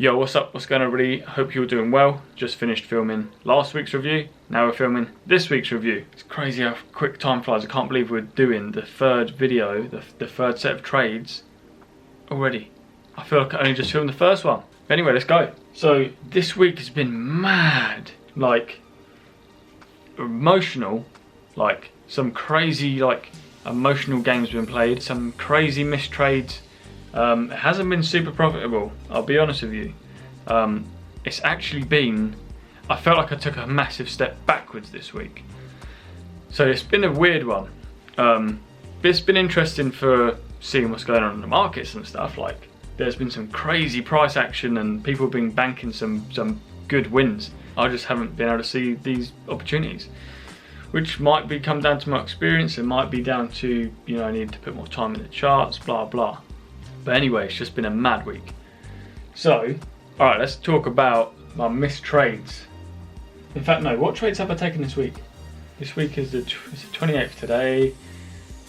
Yo, what's up? What's going on, everybody? Hope you're doing well. Just finished filming last week's review. Now we're filming this week's review. It's crazy how quick time flies. I can't believe we're doing the third video, the third set of trades already. I feel like I only just filmed the first one. Anyway, let's go. So this week has been mad. Like emotional. Like some crazy emotional games been played. Some crazy missed trades. It hasn't been super profitable, I'll be honest with you. It's actually been, I felt like I took a massive step backwards this week. So it's been a weird one. It's been interesting for seeing what's going on in the markets and stuff. Like there's been some crazy price action and people have been banking some good wins. I just haven't been able to see these opportunities, which might be come down to my experience. It might be down to, you know, I need to put more time in the charts, blah blah. But anyway, it's just been a mad week. So, alright, let's talk about my missed trades. In fact, no, what trades have I taken this week? This week is the 28th today.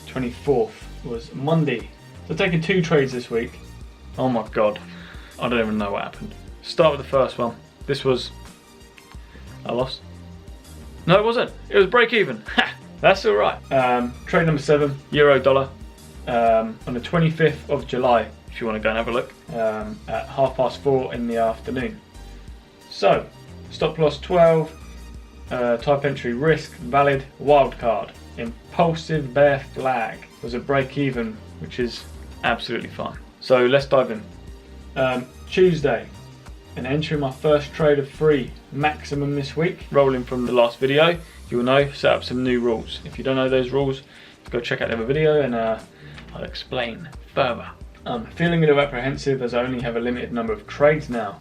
24th was Monday. So I've taken 2 trades this week. Oh my god, I don't even know what happened. Start with the first one. This was, I lost. No, it wasn't. It was break even. That's alright. Trade number 7, euro dollar. On the 25th of July, if you want to go and have a look, at 4:30 in the afternoon. So, stop loss 12, type entry risk, valid, wildcard, impulsive bear flag, was a break even, which is absolutely fine. So let's dive in. Tuesday, and entering my first trade of 3 maximum this week, rolling from the last video. You will know, set up some new rules. If you don't know those rules, go check out the other video and I'll explain further. I'm feeling a little apprehensive as I only have a limited number of trades now.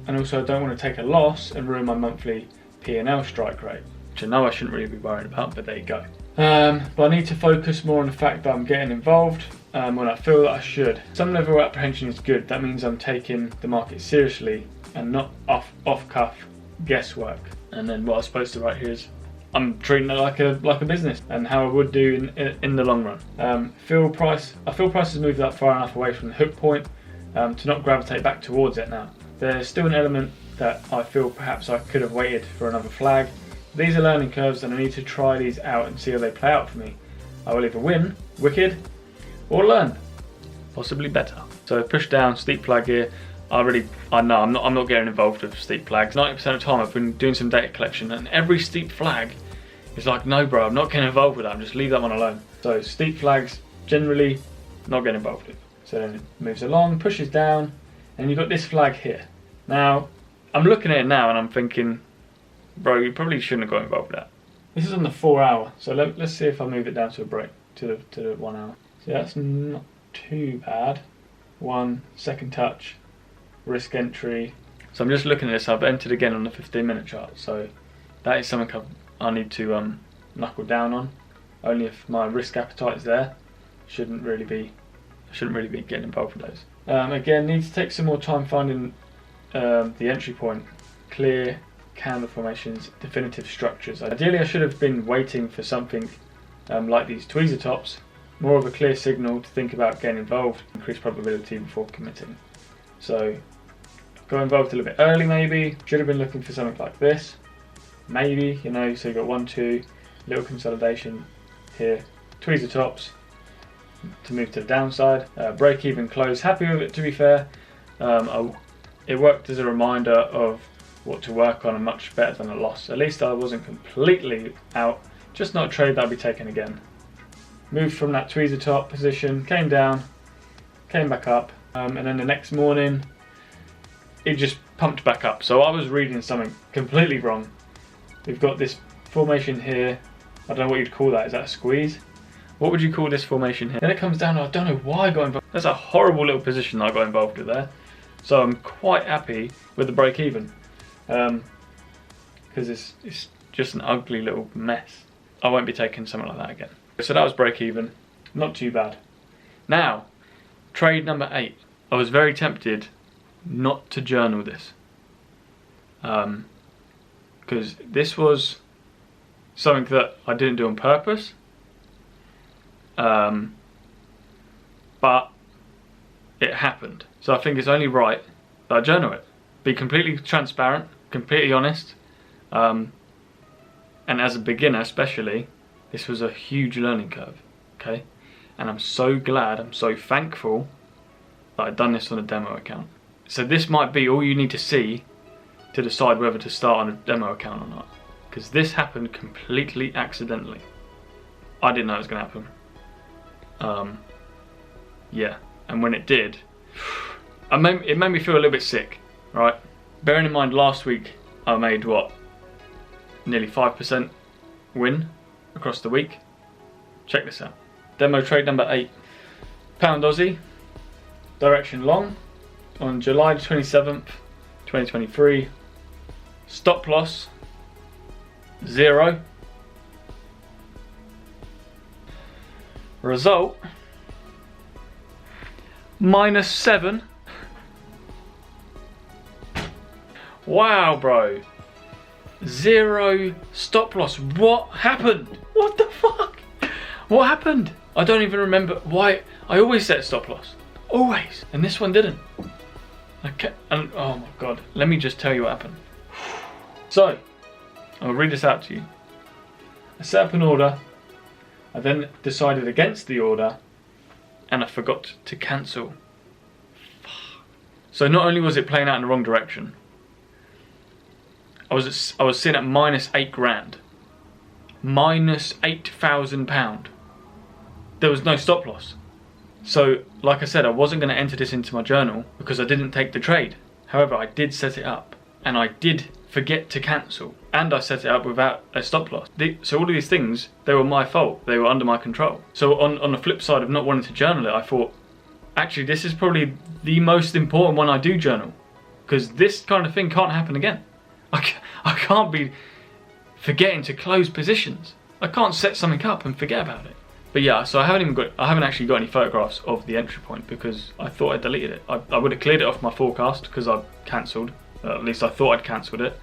And also I don't want to take a loss and ruin my monthly P&L strike rate, which I know I shouldn't really be worried about, but there you go. But I need to focus more on the fact that I'm getting involved when I feel that I should. Some level of apprehension is good. That means I'm taking the market seriously and not off-cuff guesswork. And then what I'm supposed to write here is I'm treating it like a business, and how I would do in the long run. I feel price has moved up far enough away from the hook point to not gravitate back towards it now. There's still an element that I feel perhaps I could have waited for another flag. These are learning curves and I need to try these out and see how they play out for me. I will either win, wicked, or learn, possibly better. So push down, steep flag here. I know I'm not getting involved with steep flags. 90% of the time I've been doing some data collection and every steep flag is like, no bro, I'm not getting involved with that, just leave that one alone. So steep flags, generally not getting involved with. So then it moves along, pushes down, and you've got this flag here. Now, I'm looking at it now and I'm thinking, bro, you probably shouldn't have got involved with that. This is on the 4 hour, so let's see if I move it down to a break, to the 1 hour. So that's not too bad. 1 second touch, risk entry. So I'm just looking at this, I've entered again on the 15-minute chart, so that is something I need to knuckle down on. Only if my risk appetite is there. Shouldn't really be getting involved with those. Again, need to take some more time finding the entry point, clear candle formations, definitive structures. Ideally I should have been waiting for something like these tweezer tops, more of a clear signal to think about getting involved, increase probability before committing. So got involved a little bit early maybe, should have been looking for something like this. Maybe, you know, so you've got 1, 2, little consolidation here, tweezer tops to move to the downside, break even close, happy with it to be fair. It worked as a reminder of what to work on and much better than a loss. At least I wasn't completely out, just not a trade that I'll be taking again. Moved from that tweezer top position, came down, came back up, and then the next morning it just pumped back up. So I was reading something completely wrong. We've got this formation here. I don't know what you'd call that. Is that a squeeze? What would you call this formation here? Then it comes down. I don't know why I got involved. That's a horrible little position I got involved with there. So I'm quite happy with the break even, because it's just an ugly little mess. I won't be taking something like that again. So that was break even. Not too bad. Now, trade number 8. I was very tempted not to journal this. Because this was something that I didn't do on purpose, but it happened. So I think it's only right that I journal it. Be completely transparent, completely honest. And as a beginner especially, this was a huge learning curve, okay? And I'm so glad, I'm so thankful that I've done this on a demo account. So this might be all you need to see to decide whether to start on a demo account or not. Because this happened completely accidentally. I didn't know it was going to happen. Yeah, and when it did, it made me feel a little bit sick, right? Bearing in mind last week I made what? Nearly 5% win across the week. Check this out. Demo trade number 8. Pound Aussie, direction long, on July 27th, 2023. Stop loss, 0. Result, -7. Wow, bro. 0 stop loss. What happened? What the fuck? What happened? I don't even remember why. I always set stop loss. Always. And this one didn't. Okay. And oh my god. Let me just tell you what happened. So, I'll read this out to you. I set up an order. I then decided against the order. And I forgot to cancel. So not only was it playing out in the wrong direction, I was sitting at -8 grand, -8,000 £. There was no stop loss. So, like I said, I wasn't going to enter this into my journal because I didn't take the trade. However, I did set it up, and I did forget to cancel, and I set it up without a stop loss. So all of these things, they were my fault. They were under my control. So on the flip side of not wanting to journal it, I thought, actually, this is probably the most important one I do journal, because this kind of thing can't happen again. I can't be forgetting to close positions. I can't set something up and forget about it. But yeah, so I haven't actually got any photographs of the entry point because I thought I deleted it. I would have cleared it off my forecast because I cancelled. At least I thought I'd cancelled it.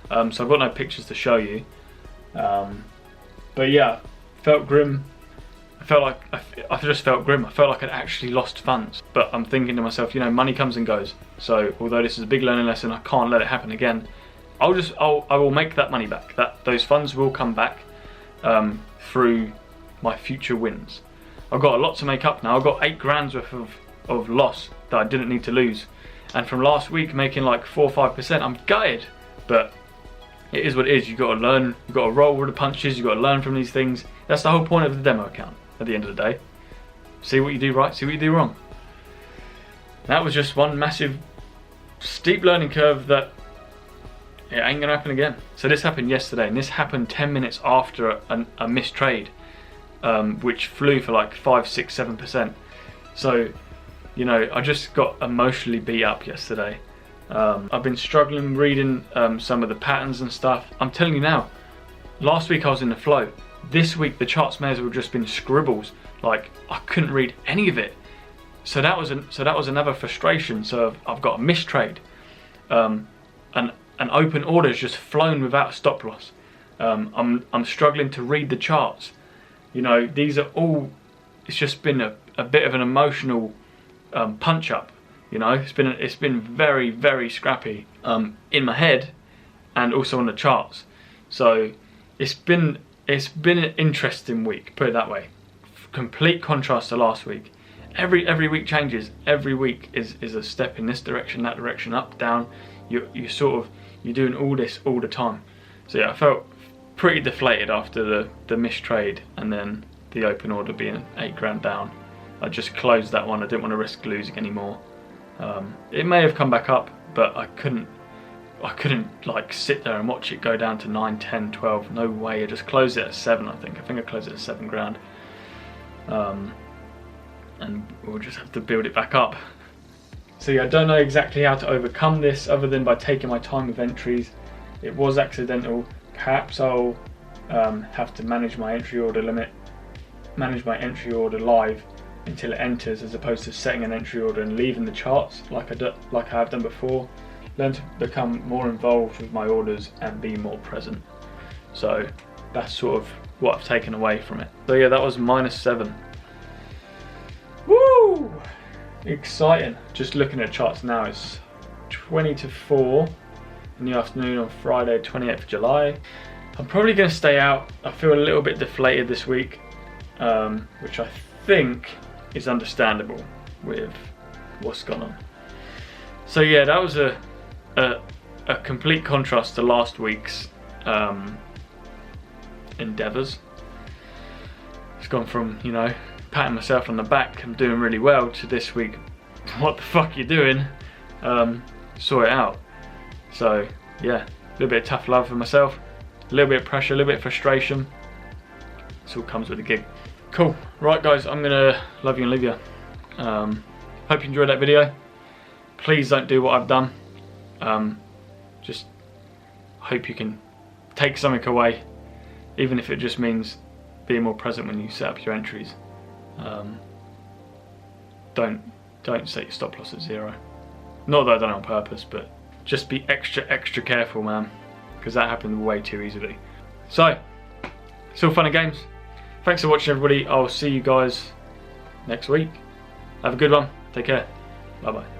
So I've got no pictures to show you. But yeah, felt grim. I just felt grim. I felt like I'd actually lost funds. But I'm thinking to myself, you know, money comes and goes. So although this is a big learning lesson, I can't let it happen again. I will make that money back. Those funds will come back through my future wins. I've got a lot to make up now. I've got 8 grand's worth of loss that I didn't need to lose. And from last week making like 4 or 5%, I'm gutted. But it is what it is. You've got to learn. You've got to roll with the punches. You've got to learn from these things. That's the whole point of the demo account at the end of the day. See what you do right, see what you do wrong. That was just one massive steep learning curve that it ain't gonna happen again. So this happened yesterday, and this happened 10 minutes after a missed trade, which flew for like 5, 6, 7%. So, you know, I just got emotionally beat up yesterday. I've been struggling reading some of the patterns and stuff. I'm telling you now, last week I was in the flow. This week the charts may as well just been scribbles. Like, I couldn't read any of it. So that was another frustration. So I've got a missed trade. An open order has just flown without a stop loss. I'm struggling to read the charts. You know, these are all. It's just been a bit of an emotional punch up. You know, it's been very, very scrappy in my head and also on the charts. So it's been an interesting week. Put it that way. Complete contrast to last week. Every week changes. Every week is a step in this direction, that direction, up, down. You're doing all this all the time. So yeah, I felt pretty deflated after the missed trade and then the open order being 8 grand down. I just closed that one. I didn't want to risk losing anymore. It may have come back up, but I couldn't like sit there and watch it go down to 9, 10, 12. No way. I just closed it at 7. I think I closed it at 7 grand. And we'll just have to build it back up. So yeah, I don't know exactly how to overcome this other than by taking my time with entries. It was accidental. Perhaps I'll have to manage my entry order limit, manage my entry order live until it enters, as opposed to setting an entry order and leaving the charts like I have done before. Learn to become more involved with my orders and be more present. So that's sort of what I've taken away from it. So yeah, that was -7. Woo! Exciting. Just looking at charts now is 20 to 4 in the afternoon on Friday 28th of July. I'm probably going to stay out. I feel a little bit deflated this week, which I think is understandable with what's gone on. So yeah, that was a complete contrast to last week's endeavours. It's gone from, you know, patting myself on the back, I'm doing really well, to this week, what the fuck you doing? Sort it out. So yeah, a little bit of tough love for myself, a little bit of pressure, a little bit of frustration. This all comes with the gig. Cool. Right guys, I'm gonna love you and leave you. Hope you enjoyed that video. Please don't do what I've done. Just hope you can take something away, even if it just means being more present when you set up your entries. Don't set your stop loss at 0. Not that I've done it on purpose, but just be extra careful, man, because that happens way too easily. So, it's all fun and games. Thanks for watching, everybody. I'll see you guys next week. Have a good one. Take care. Bye bye.